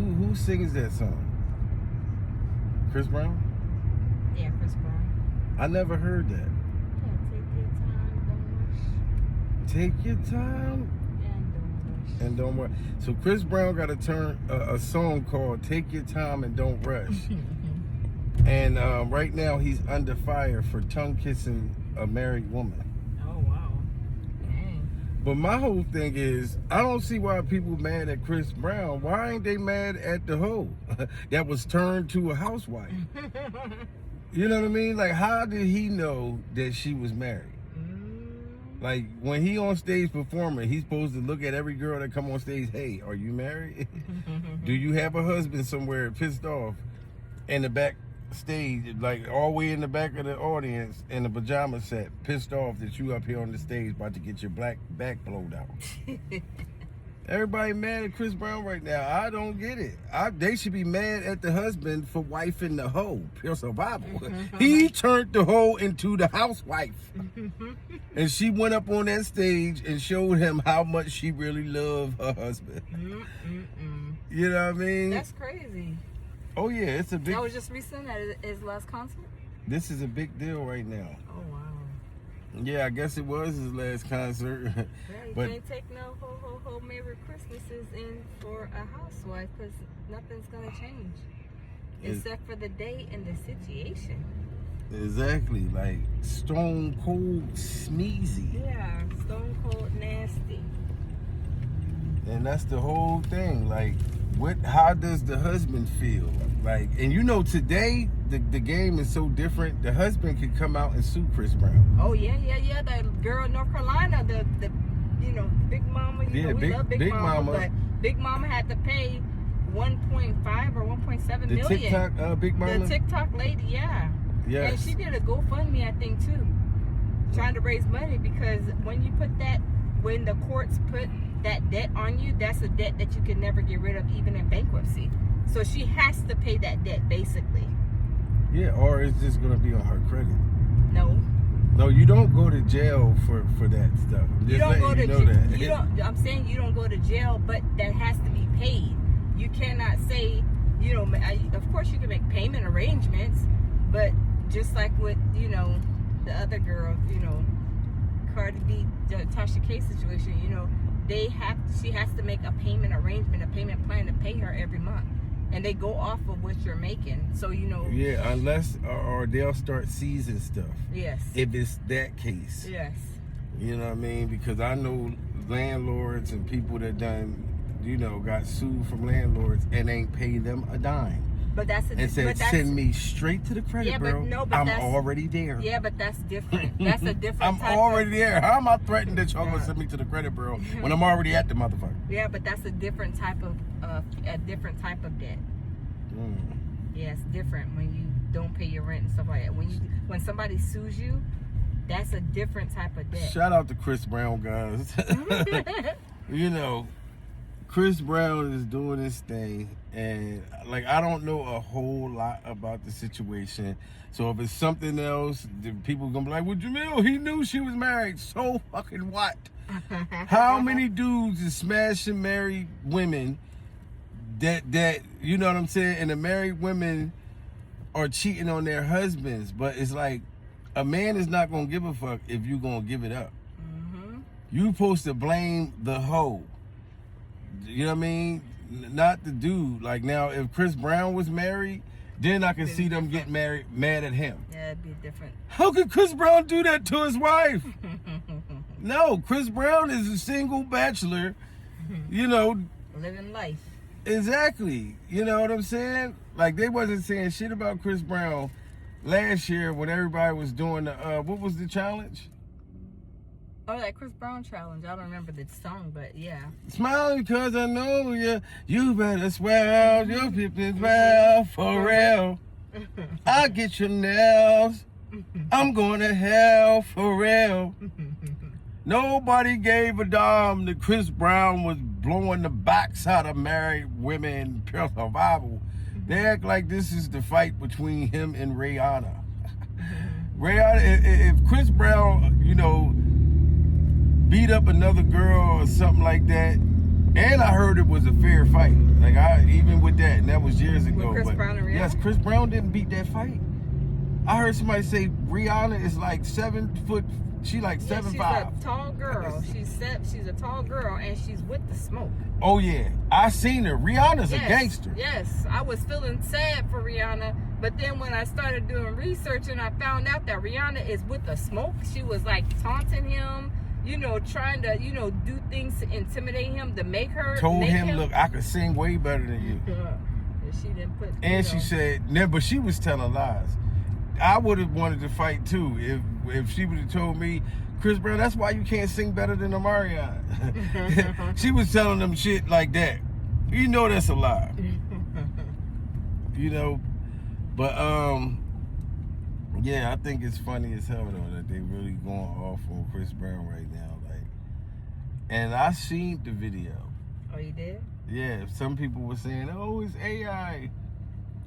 who sings that song? Chris Brown? Yeah, Chris Brown. I never heard that. Yeah, take your time, don't rush. Take your time And don't rush. and don't rush. So Chris Brown got a song called "Take Your Time and Don't Rush," and right now he's under fire for tongue kissing a married woman. Oh wow. Dang. But my whole thing is, I don't see why people mad at Chris Brown. Why ain't they mad at the hoe that was turned to a housewife? You know what I mean? Like, how did he know that she was married? Like, when he on stage performing, he's supposed to look at every girl that come on stage. Hey, are you married? Do you have a husband somewhere pissed off in the back stage, like all the way in the back of the audience in a pajama set, pissed off that you up here on the stage about to get your black back blown out? Everybody mad at Chris Brown right now. I don't get it. They should be mad at the husband for wifing the hoe. Pure survival. He turned the hoe into the housewife. And she went up on that stage and showed him how much she really loved her husband. You know what I mean? That's crazy. Oh yeah, it's a big... That was just recent at his last concert? This is a big deal right now. Oh wow. Yeah, I guess it was his last concert. Yeah, you But can't take no ho Merry Christmases in for a housewife because nothing's gonna change except for the day and the situation. exactly, like stone cold sneezy. Yeah, stone cold nasty. And that's the whole thing. Like, how does the husband feel? Like, and you know, today the game is so different. The husband could come out and sue Chris Brown. Oh yeah. That girl in North Carolina, the Big Mama. You know, we love Big Mama, but Big Mama had to pay 1.5 or 1.7 million. The TikTok Big Mama. The TikTok lady, yeah. Yes. And she did a GoFundMe, I think, too, trying to raise money because when the courts put that debt on you, that's a debt that you can never get rid of, even in bankruptcy. So she has to pay that debt, basically. Yeah, or it's just gonna be on her credit. No, you don't go to jail for that stuff. You don't go to jail. I'm saying you don't go to jail, but that has to be paid. You cannot say, of course you can make payment arrangements, but just like with, the other girl, Cardi B, Tasha K situation, she has to make a payment arrangement, a payment plan to pay her every month. And they go off of what you're making. So, Yeah, unless, or they'll start seizing stuff. Yes. If it's that case. Yes. You know what I mean? Because I know landlords and people that got sued from landlords and ain't paid them a dime. But that's and said, send me straight to the credit bureau. I'm already there. Yeah, but that's different. That's a different I'm already there. How am I threatened that y'all gonna send me to the credit bureau when I'm already at the motherfucker? Yeah, but that's a different type of debt. Yeah, it's different when you don't pay your rent and stuff like that. When somebody sues you, that's a different type of debt. Shout out to Chris Brown, guys. Chris Brown is doing this thing, and I don't know a whole lot about the situation. So if it's something else, then people gonna be like, "Well, Jamil, he knew she was married. So fucking what?" How many dudes is smashing married women that you know what I'm saying? And the married women are cheating on their husbands, but it's like a man is not gonna give a fuck if you gonna give it up. You supposed to blame the hoe. You know what I mean? Not the dude. Like, now, if Chris Brown was married, then I can see them get mad at him. Yeah, it'd be different. How could Chris Brown do that to his wife? No, Chris Brown is a single bachelor, living life. Exactly. You know what I'm saying? Like, they wasn't saying shit about Chris Brown last year when everybody was doing the, what was the challenge? Oh, that Chris Brown challenge. I don't remember the song, but yeah. Smile because I know you. You better swell. Your people well for real. I get your nails. I'm going to hell for real. Nobody gave a damn that Chris Brown was blowing the backs out of married women. Pure survival. They act like this is the fight between him and Rihanna. Rihanna, if Chris Brown, beat up another girl or something like that, And I heard it was a fair fight. Like even with that, and that was years ago. Chris but Brown and Rihanna? yes, Chris Brown didn't beat that fight. I heard somebody say Rihanna is like 7 foot. She like 7'5". She's a tall girl. She's a tall girl, and she's with the smoke. Oh yeah, I seen her. Rihanna's a gangster. Yes, I was feeling sad for Rihanna, but then when I started doing research and I found out that Rihanna is with the smoke, she was like taunting him, trying to, do things to intimidate him, to make him look, I could sing way better than you. She didn't put. And she said, but she was telling lies. I would have wanted to fight too if she would have told me, Chris Brown, that's why you can't sing better than Omarion. She was telling them shit like that. You know that's a lie. But yeah, I think it's funny as hell though that they really going off on Chris Brown right now. And I seen the video. Oh, you did? Yeah, some people were saying, oh, it's AI.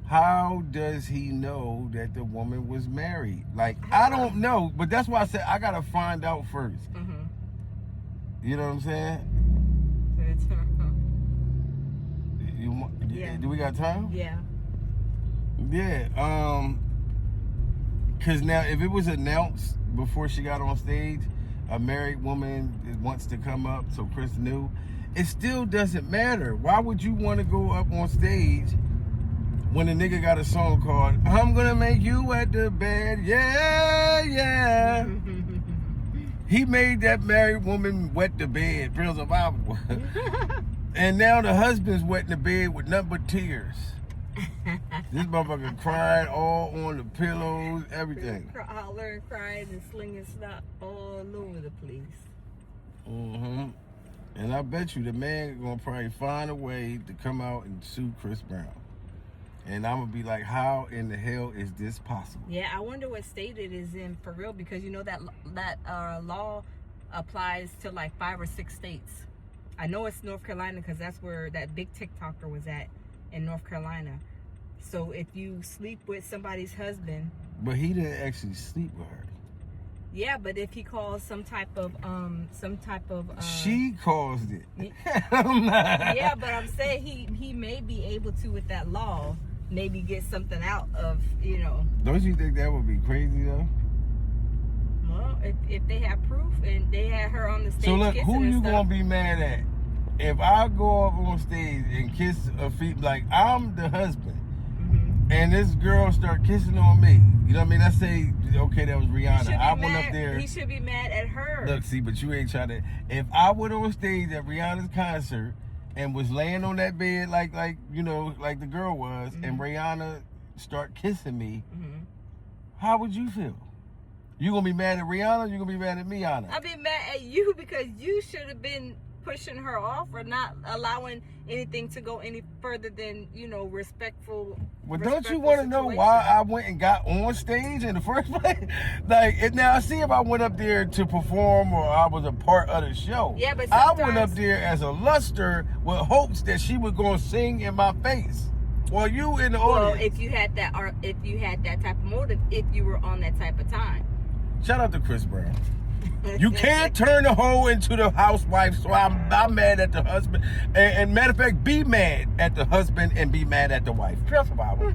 How does he know that the woman was married? I don't know, but that's why I said I gotta find out first. Mm-hmm. You know what I'm saying? Yeah. Do we got time? Yeah. Yeah. Cause now if it was announced before she got on stage, a married woman wants to come up, so Chris knew. It still doesn't matter. Why would you want to go up on stage when the nigga got a song called I'm Gonna Make You Wet the Bed, yeah, yeah. He made that married woman wet the bed, Prince of Bible. And now the husband's wetting the bed with nothing but tears. This motherfucker crying all on the pillows, everything. Hollering, crying, and slinging snot all over the place. Mm-hmm. And I bet you the man gonna probably find a way to come out and sue Chris Brown. And I'm gonna be like, how in the hell is this possible? Yeah, I wonder what state it is in for real, because that law applies to like 5 or 6 states. I know it's North Carolina because that's where that big TikToker was at, in North Carolina. So if you sleep with somebody's husband, but he didn't actually sleep with her. Yeah, but if he calls some type of she caused it. Yeah, but I'm saying he may be able to, with that law, maybe get something out of, Don't you think that would be crazy though? Well, if they have proof and they had her on the stage. So look, who you gonna be mad at? If I go up on stage and kiss a feet, like I'm the husband, and this girl start kissing on me, you know what I mean? Let's say, okay, that was Rihanna. I went up there. He should be mad at her. Look, see, but you ain't trying to. If I went on stage at Rihanna's concert and was laying on that bed like the girl was, and Rihanna start kissing me, how would you feel? You gonna be mad at Rihanna? Or you gonna be mad at me, Anna? I'd be mad at you because you should have been pushing her off or not allowing anything to go any further than respectful. Well, don't you want to know why I went and got on stage in the first place? Now I see if I went up there to perform or I was a part of the show. Yeah, but I went up there as a luster with hopes that she was gonna sing in my face. Well, you in the audience. Well, if you had that type of motive, if you were on that type of time. Shout out to Chris Brown. You can't turn the hoe into the housewife, so I'm mad at the husband. And matter of fact, be mad at the husband and be mad at the wife. Principal.